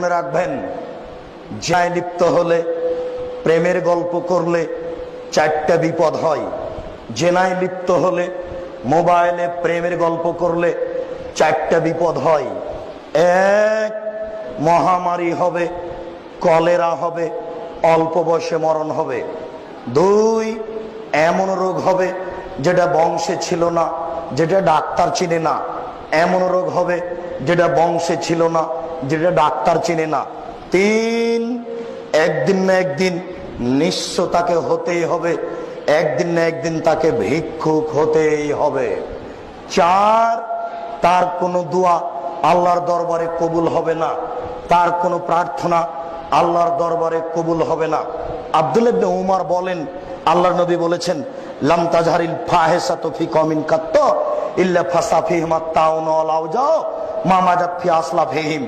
মনে রাখবেন, জেনায় লিপ্ত হলে, প্রেমের গল্প করলে 4টা বিপদ হয়। জেনায় লিপ্ত হলে, মোবাইলে প্রেমের গল্প করলে 4টা বিপদ হয়। 1, মহামারী হবে, কলেরা হবে, অল্প বয়সে মরণ হবে। 2, এমন রোগ হবে যেটা বংশে ছিল না, যেটা ডাক্তার চিনে না। এমন রোগ হবে যেটা বংশে ছিল না, যেটা ডাক্তার চিনে না। 3, একদিন না একদিন নিঃস্ব তাকে হতেই হবে, একদিন না একদিন তাকে ভিক্ষুক হতেই হবে। 4, তার কোনো দোয়া আল্লাহর দরবারে কবুল হবে না, তার কোনো প্রার্থনা আল্লাহর দরবারে কবুল হবে না। আব্দুল্লাহ ইবনে উমর বলেন, আল্লাহর নবী বলেছেন, লাম তাজহারিল ফাহিশাতু ফি কওমিন কাত্ত ইল্লা ফাসাফিহিম আত-তাউন ওয়াল আওজা মা মাজাত ফি আসলাফিহিম।